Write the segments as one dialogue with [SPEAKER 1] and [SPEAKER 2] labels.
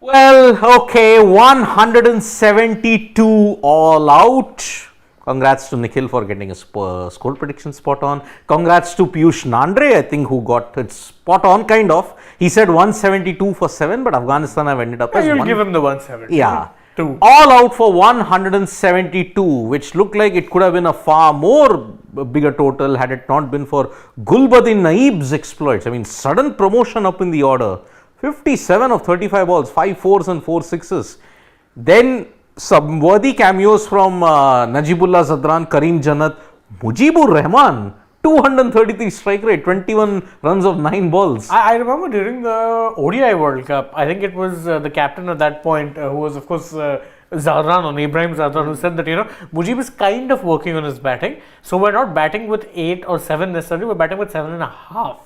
[SPEAKER 1] Well, okay, 172 all out. Congrats to Nikhil for getting a score prediction spot on. Congrats to Piyush Nandre, I think, who got it spot on, kind of. He said 172 for 7, but Afghanistan have ended up as
[SPEAKER 2] you'll give him the 170.
[SPEAKER 1] Yeah.
[SPEAKER 2] 2.
[SPEAKER 1] All out for 172, which looked like it could have been a far more bigger total had it not been for Gulbadin Naib's exploits. I mean, sudden promotion up in the order. 57 of 35 balls, 5 fours and 4 sixes. Then some worthy cameos from Najibullah Zadran, Kareem Jannat, Mujibur Rahman, 233 strike rate, 21 runs of 9 balls.
[SPEAKER 2] I remember during the ODI World Cup, I think it was the captain at that point, who was of course Zadran, Ibrahim Zadran, who said that, Mujib is kind of working on his batting. So we're not batting with 8 or 7 necessarily, we're batting with 7.5.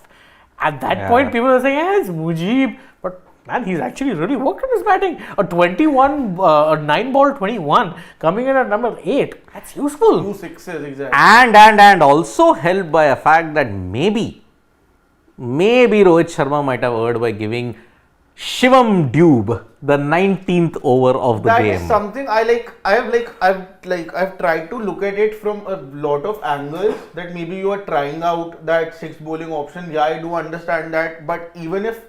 [SPEAKER 2] At that point, people were saying, yeah, it's Mujib. But man, he's actually really worked on his batting. A 9 ball 21 coming in at number 8. That's useful.
[SPEAKER 3] 2 sixes, exactly.
[SPEAKER 1] And also helped by a fact that maybe Rohit Sharma might have erred by giving Shivam Dube the 19th over of the game.
[SPEAKER 3] That is something I've tried to look at it from a lot of angles, that maybe you are trying out that 6 bowling option. Yeah, I do understand that, but even if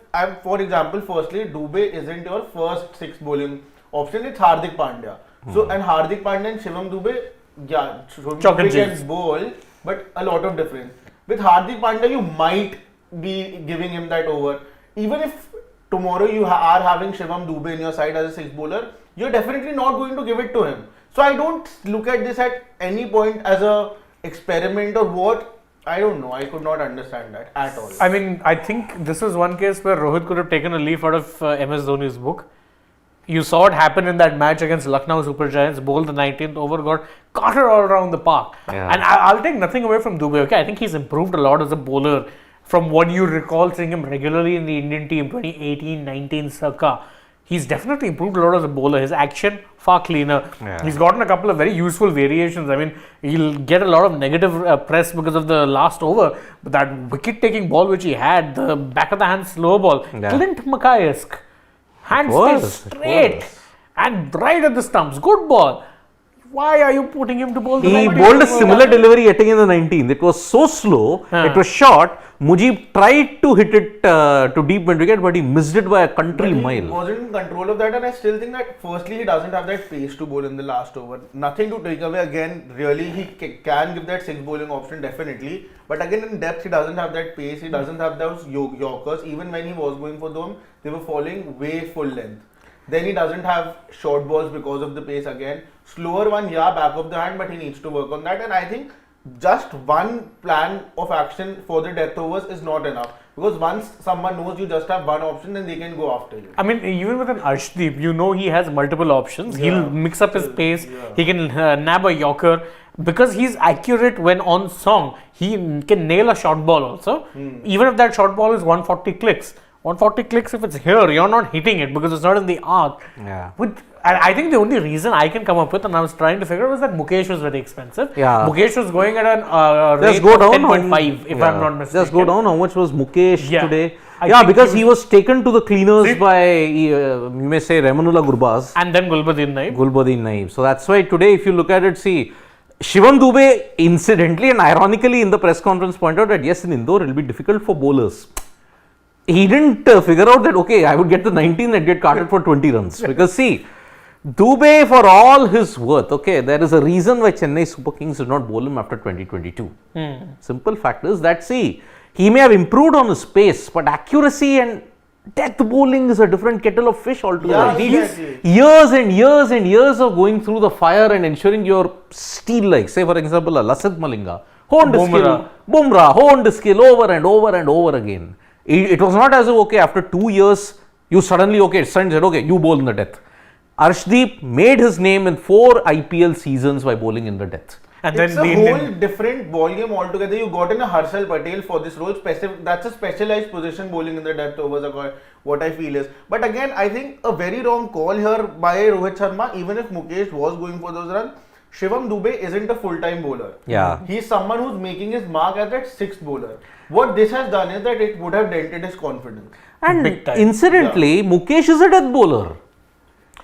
[SPEAKER 3] for example, firstly, Dube isn't your first 6 bowling option, it's Hardik Pandya. So, and Hardik Pandya and Shivam Dube, yeah, Dube can bowl, but a lot of difference. With Hardik Pandya, you might be giving him that over. Even if tomorrow you are having Shivam Dube in your side as a 6 bowler, you're definitely not going to give it to him. So I don't look at this at any point as a experiment or what. I don't know. I could not understand that at all.
[SPEAKER 2] I mean, I think this is one case where Rohit could have taken a leaf out of MS Dhoni's book. You saw it happen in that match against Lucknow Super Giants, bowled the 19th over, got carted all around the park.
[SPEAKER 1] Yeah.
[SPEAKER 2] And I'll take nothing away from Dube. Okay, I think he's improved a lot as a bowler from what you recall seeing him regularly in the Indian team 2018-19 circa. He's definitely improved a lot as a bowler. His action, far cleaner.
[SPEAKER 1] Yeah.
[SPEAKER 2] He's gotten a couple of very useful variations. I mean, he'll get a lot of negative press because of the last over. But that wicket-taking ball which he had, the back of the hand slow ball, Clint Mackay-esque. Hands stay straight and right at the stumps. Good ball. Why are you putting him to bowl the 19th?
[SPEAKER 1] He bowled a similar delivery hitting in the 19th. It was so slow, it was short. Mujib tried to hit it to deep mid wicket, but he missed it by a country mile.
[SPEAKER 3] He wasn't in control of that, and I still think that firstly he doesn't have that pace to bowl in the last over. Nothing to take away again, really he can give that 6 bowling option definitely, but again in depth he doesn't have that pace, he doesn't have those yorkers. Even when he was going for them, they were falling way full length. Then he doesn't have short balls because of the pace again. Slower one, yeah, back of the hand, but he needs to work on that. And I think just one plan of action for the death overs is not enough. Because once someone knows you just have one option, then they can go after you.
[SPEAKER 2] I mean, even with an AajTak, he has multiple options. He'll mix up his pace. He can nab a yorker. Because he's accurate when on song, he can nail a short ball also. Even if that short ball is 140 clicks. 140 clicks, if it's here, you're not hitting it because it's not in the arc.
[SPEAKER 1] Yeah.
[SPEAKER 2] I think the only reason I can come up with, and I was trying to figure out, was that Mukesh was very expensive.
[SPEAKER 1] Yeah.
[SPEAKER 2] Mukesh was going at an rate of 10.5, if I'm not mistaken.
[SPEAKER 1] Just go down. How much was Mukesh today?
[SPEAKER 2] I
[SPEAKER 1] because he was taken to the cleaners by, you may say, Ramanullah Gurbaz.
[SPEAKER 2] And then Gulbadin Naib.
[SPEAKER 1] So that's why today, if you look at it, see, Shivam Dube, incidentally and ironically in the press conference, pointed out that yes, in Indore, it will be difficult for bowlers. He didn't figure out that, okay, I would get the 19 and get carted for 20 runs. Because see, Dube, for all his worth, okay, there is a reason why Chennai Super Kings did not bowl him after 2022. Simple fact is that, see, he may have improved on his pace, but accuracy and death bowling is a different kettle of fish altogether. Years and years and years of going through the fire and ensuring your steel, like, say, for example, a Lasith Malinga, honed his skill, Bumrah, honed his skill over and over and over again. It was not as if, okay, after 2 years, you suddenly, okay, said, okay, you bowl in the death. Arshdeep made his name in 4 IPL seasons by bowling in the death.
[SPEAKER 3] And it's a whole different ball game altogether. You got in a Harshal Patel for this role. That's a specialized position, bowling in the death overs, what I feel is. But again, I think a very wrong call here by Rohit Sharma. Even if Mukesh was going for those runs, Shivam Dube isn't a full-time bowler.
[SPEAKER 1] Yeah.
[SPEAKER 3] He's someone who's making his mark as that sixth bowler. What this has done is that it would have dented his confidence.
[SPEAKER 1] And
[SPEAKER 2] Big time.
[SPEAKER 1] incidentally, Mukesh is a death bowler.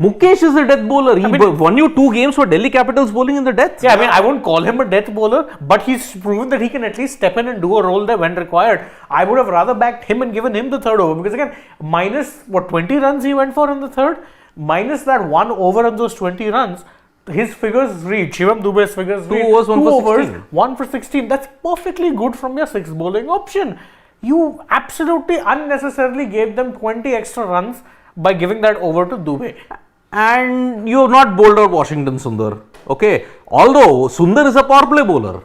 [SPEAKER 1] Mukesh is a death bowler. He won you 2 games for Delhi Capitals bowling in the death.
[SPEAKER 2] Yeah, I mean, I won't call him a death bowler, but he's proven that he can at least step in and do a role there when required. I would have rather backed him and given him the third over, because again, minus 20 runs he went for in the third, minus that 1 over and those 20 runs, his figures read, Shivam Dube's figures read,
[SPEAKER 1] overs, 1 for 16.
[SPEAKER 2] 1 for 16. That's perfectly good from your 6th bowling option. You absolutely unnecessarily gave them 20 extra runs by giving that over to Dube.
[SPEAKER 1] And you have not bowled out Washington Sundar. Okay. Although Sundar is a power play bowler.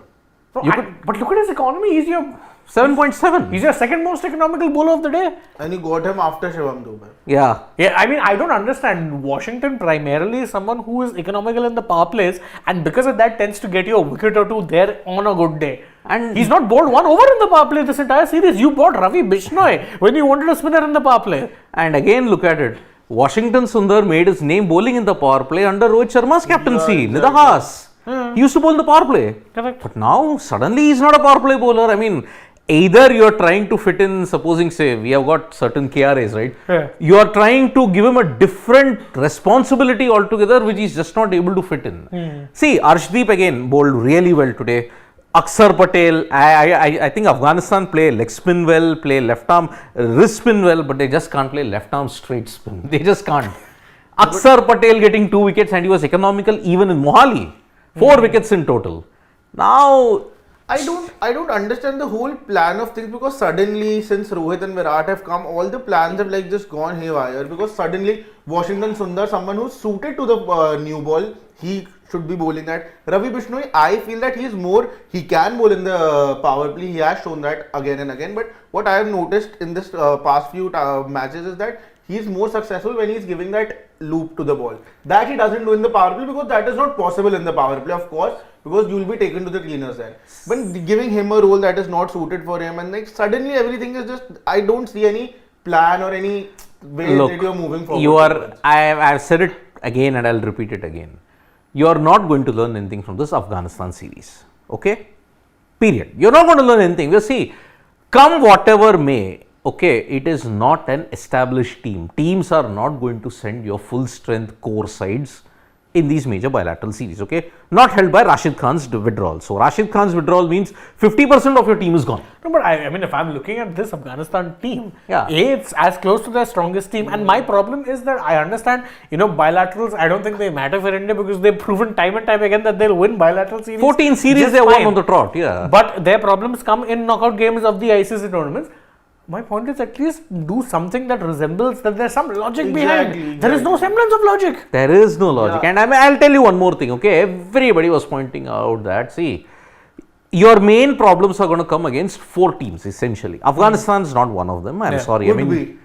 [SPEAKER 2] But look at his economy. He's your
[SPEAKER 1] 7.7.
[SPEAKER 2] second most economical bowler of the day.
[SPEAKER 3] And you got him after Shivam Dube.
[SPEAKER 1] Yeah.
[SPEAKER 2] Yeah, I mean, I don't understand. Washington primarily is someone who is economical in the power plays, and because of that tends to get you a wicket or two there on a good day.
[SPEAKER 1] And
[SPEAKER 2] he's not bowled 1 over in the power play this entire series. You bought Ravi Bishnoi when you wanted a spinner in the power play.
[SPEAKER 1] And again, look at it. Washington Sundar made his name bowling in the power play under Rohit Sharma's captaincy, Nidahas. He used to bowl the power play.
[SPEAKER 2] Correct.
[SPEAKER 1] But now, suddenly, he's not a power play bowler. I mean, either you're trying to fit in, supposing, say, we have got certain KRAs, right?
[SPEAKER 2] Yeah.
[SPEAKER 1] You are trying to give him a different responsibility altogether, which he's just not able to fit in. See, Arshdeep again bowled really well today. Akshar Patel, I think Afghanistan play leg spin well, play left arm wrist spin well, but they just can't play left arm straight spin. They just can't. Akshar Patel getting 2 wickets, and he was economical even in Mohali. 4 wickets in total. Now,
[SPEAKER 3] I don't understand the whole plan of things, because suddenly, since Rohit and Virat have come, all the plans have like just gone haywire, because suddenly Washington Sundar, someone who's suited to the new ball, he should be bowling that. Ravi Bishnoi, I feel that he can bowl in the power play. He has shown that again and again. But what I have noticed in this past few matches is that he is more successful when he is giving that loop to the ball. That he doesn't do in the power play, because that is not possible in the power play, of course, because you will be taken to the cleaners there. But giving him a role that is not suited for him, and like suddenly everything is just, I don't see any plan or any way that you are moving forward.
[SPEAKER 1] I've said it again and I'll repeat it again. You are not going to learn anything from this Afghanistan series. Okay? Period. You're not going to learn anything. You see, come whatever may, okay, it is not an established team. Teams are not going to send your full strength core sides in these major bilateral series, okay? Not held by Rashid Khan's withdrawal. So, Rashid Khan's withdrawal means 50% of your team is gone.
[SPEAKER 2] No, but I mean, if I'm looking at this Afghanistan team,
[SPEAKER 1] Yeah.
[SPEAKER 2] it's as close to their strongest team. And my problem is that I understand, bilaterals, I don't think they matter for India, because they've proven time and time again that they'll win bilateral series.
[SPEAKER 1] 14 series
[SPEAKER 2] just
[SPEAKER 1] they won
[SPEAKER 2] fine.
[SPEAKER 1] on the trot, yeah.
[SPEAKER 2] But their problems come in knockout games of the ICC tournaments. My point is, at least do something that resembles that there's some logic behind. There is no semblance of logic.
[SPEAKER 1] There is no logic.
[SPEAKER 3] Yeah.
[SPEAKER 1] And I'll tell you one more thing, okay? Everybody was pointing out that, see, your main problems are going to come against 4 teams, essentially. Afghanistan is not one of them. I'm sorry.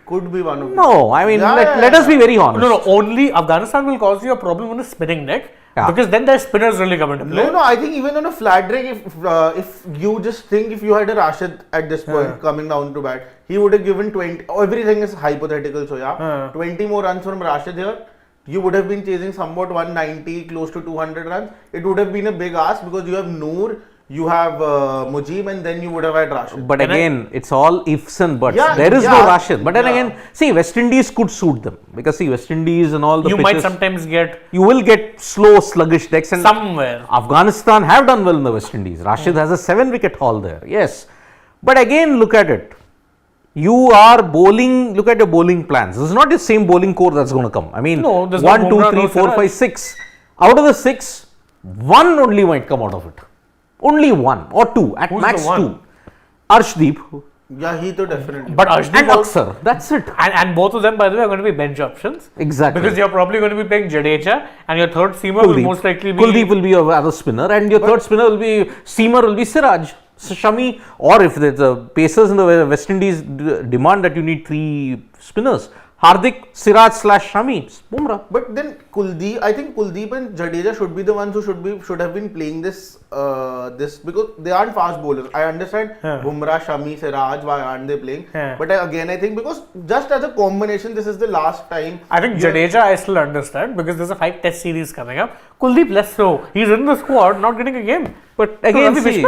[SPEAKER 3] Could be one of them.
[SPEAKER 1] No, let us be very honest.
[SPEAKER 2] No, only Afghanistan will cause you a problem on a spinning neck.
[SPEAKER 1] Yeah.
[SPEAKER 2] Because then their spinners really come into play.
[SPEAKER 3] No, I think even on a flat break, if you just think if you had a Rashid at this point coming down to bat, he would have given 20. Everything is hypothetical, so 20 more runs from Rashid here. You would have been chasing somewhat 190, close to 200 runs. It would have been a big ask, because you have Noor, you have Mujib, and then you would have had Rashid.
[SPEAKER 1] But again, it's all ifs and buts.
[SPEAKER 3] Yeah,
[SPEAKER 1] There is no
[SPEAKER 3] yeah,
[SPEAKER 1] Rashid. But then again, see, West Indies could suit them. Because see, West Indies and all the
[SPEAKER 2] You
[SPEAKER 1] pitches,
[SPEAKER 2] might sometimes get
[SPEAKER 1] you will get slow, sluggish decks. And
[SPEAKER 2] somewhere.
[SPEAKER 1] Afghanistan have done well in the West Indies. Rashid has a 7-wicket haul there. Yes. But again, look at it. You are bowling, look at your bowling plans. This is not the same bowling core that's going to come. I mean,
[SPEAKER 2] No, there's
[SPEAKER 1] 1,
[SPEAKER 2] no
[SPEAKER 1] 2,
[SPEAKER 2] Bumrah,
[SPEAKER 1] 3,
[SPEAKER 2] no
[SPEAKER 1] 4,
[SPEAKER 2] Siraj.
[SPEAKER 1] 5, 6. Out of the 6, 1 only might come out of it. Only 1 or 2, at
[SPEAKER 2] Who's
[SPEAKER 1] max
[SPEAKER 2] the one?
[SPEAKER 1] 2. Arshdeep
[SPEAKER 3] Yeah, he to definitely.
[SPEAKER 2] But Arshdeep
[SPEAKER 1] and
[SPEAKER 2] also,
[SPEAKER 1] Aksar. That's it.
[SPEAKER 2] and both of them, by the way, are going to be bench options.
[SPEAKER 1] Exactly.
[SPEAKER 2] Because you're probably going to be playing Jadeja, and your third seamer will most likely be.
[SPEAKER 1] Kuldeep will be your other spinner, and your third spinner will be seamer will be Siraj, Shami, or if the Pacers in the West Indies demand that you need 3 spinners, Hardik, Siraj / Shami, Bumrah.
[SPEAKER 3] But then I think Kuldeep and Jadeja should be the ones who should have been playing this because they aren't fast bowlers. I understand Bumrah, Shami, Siraj, why aren't they playing? But I think because just as a combination, this is the last time.
[SPEAKER 2] I think Jadeja I still understand because there's a 5 test series coming up. Kuldeep less so. He's in the squad, not getting a game.
[SPEAKER 1] But again, see,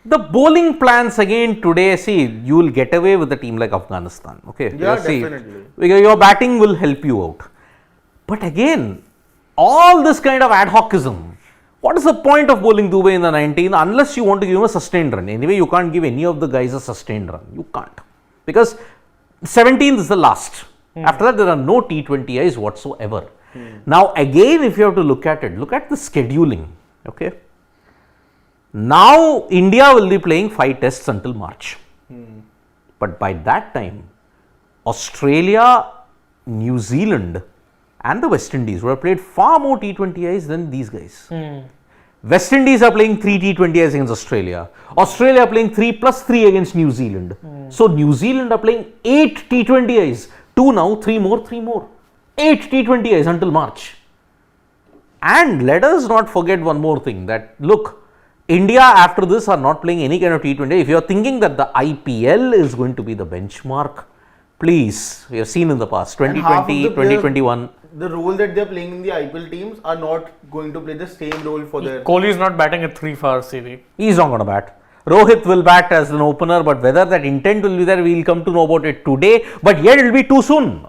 [SPEAKER 1] the bowling plans again today, see, you will get away with a team like Afghanistan. Okay.
[SPEAKER 3] Yeah,
[SPEAKER 1] see,
[SPEAKER 3] definitely.
[SPEAKER 1] Your batting will help you out. But again, all this kind of ad hocism, what is the point of bowling Dubey in the 19th unless you want to give him a sustained run? Anyway, you can't give any of the guys a sustained run. You can't. Because 17th is the last. After that, there are no T20Is whatsoever. Now, again, if you have to look at it, look at the scheduling. Okay. Now, India will be playing 5 tests until March. But by that time, Australia, New Zealand and the West Indies would have played far more T20Is than these guys. West Indies are playing 3 T20Is against Australia. Australia are playing 3 + 3 against New Zealand. So, New Zealand are playing 8 T20Is. 2 now, 3 more. 8 T20Is until March. And let us not forget one more thing, that look, India after this are not playing any kind of T20. If you are thinking that the IPL is going to be the benchmark, please, we have seen in the past, 2020, 2021.
[SPEAKER 3] The role that they are playing in the IPL teams are not going to play the same role for their...
[SPEAKER 2] Kohli is not batting at 3 for CV.
[SPEAKER 1] He is not going to bat. Rohit will bat as an opener, but whether that intent will be there, we will come to know about it today. But yet it will be too soon.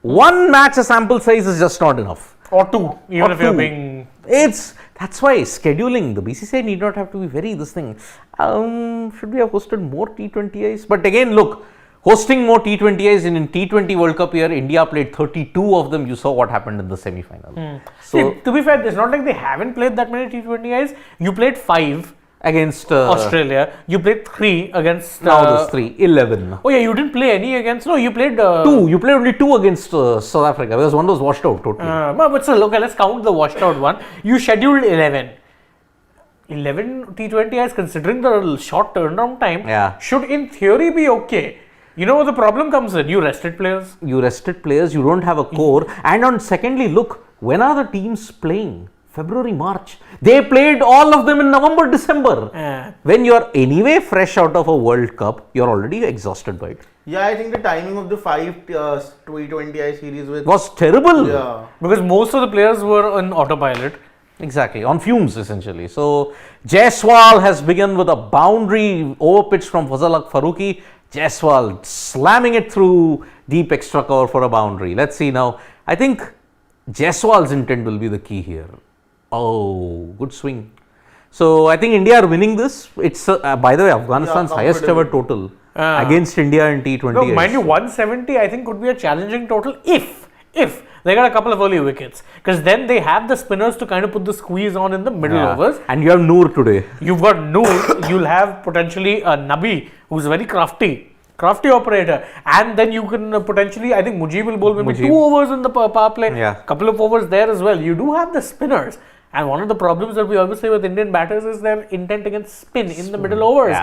[SPEAKER 1] One match, a sample size is just not enough.
[SPEAKER 2] Or 2, even if you're being...
[SPEAKER 1] That's why scheduling, the BCCI need not have to be very this thing. Should we have hosted more T20Is? But again, look, hosting more T20Is in T20 World Cup year, India played 32 of them. You saw what happened in the semi-final.
[SPEAKER 2] So, see, to be fair, it's not like they haven't played that many T20Is. You played 5
[SPEAKER 1] against
[SPEAKER 2] Australia. You played 3 against...
[SPEAKER 1] now there's 3, 11.
[SPEAKER 2] Oh yeah, you didn't play any against... No, you played...
[SPEAKER 1] 2. You played only 2 against South Africa because one was washed out totally.
[SPEAKER 2] But still, okay, let's count the washed out one. You scheduled 11. 11 T20Is, considering the short turnaround time, should in theory be okay. You know what the problem comes in? You rested players. You
[SPEAKER 1] don't have a core. And on secondly, look, when are the teams playing? February, March. They played all of them in November, December. When you are anyway fresh out of a World Cup, you are already exhausted by it.
[SPEAKER 3] Yeah, I think the timing of the 5 T20I series
[SPEAKER 1] was terrible.
[SPEAKER 3] Yeah.
[SPEAKER 2] Because most of the players were on autopilot.
[SPEAKER 1] Exactly, on fumes essentially. So, Jaiswal has begun with a boundary over pitch from Fazal Farooqi. Jaiswal slamming it through deep extra cover for a boundary. Let's see now. I think Jaiswal's intent will be the key here. Oh, good swing. So, I think India are winning this. It's, by the way, Afghanistan's highest ever total against India in T20.
[SPEAKER 2] No, mind you, 170 I think could be a challenging total if they got a couple of early wickets. Because then they have the spinners to kind of put the squeeze on in the middle overs.
[SPEAKER 1] And you have Noor today.
[SPEAKER 2] You've got Noor, you'll have potentially a Nabi who's very crafty operator, and then you can potentially, I think Mujib will bowl maybe 2 overs in the power play, couple of overs there as well. You do have the spinners, and one of the problems that we always say with Indian batters is their intent against spin in the middle overs.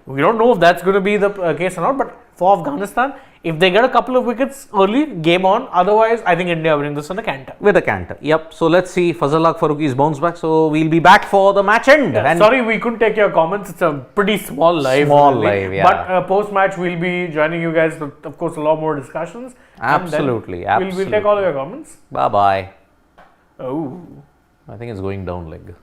[SPEAKER 2] We don't know if that's going to be the case or not, but for Afghanistan, if they get a couple of wickets early, game on. Otherwise, I think India winning this on a canter.
[SPEAKER 1] With a canter, yep. So let's see, Fazal Farooqi's bounce back. So we'll be back for the match end.
[SPEAKER 2] Yeah, sorry, we couldn't take your comments. It's a pretty small live. But post-match, we'll be joining you guys with, of course, a lot more discussions.
[SPEAKER 1] Absolutely.
[SPEAKER 2] We'll take all of your comments.
[SPEAKER 1] Bye-bye.
[SPEAKER 2] Oh.
[SPEAKER 1] I think it's going down leg.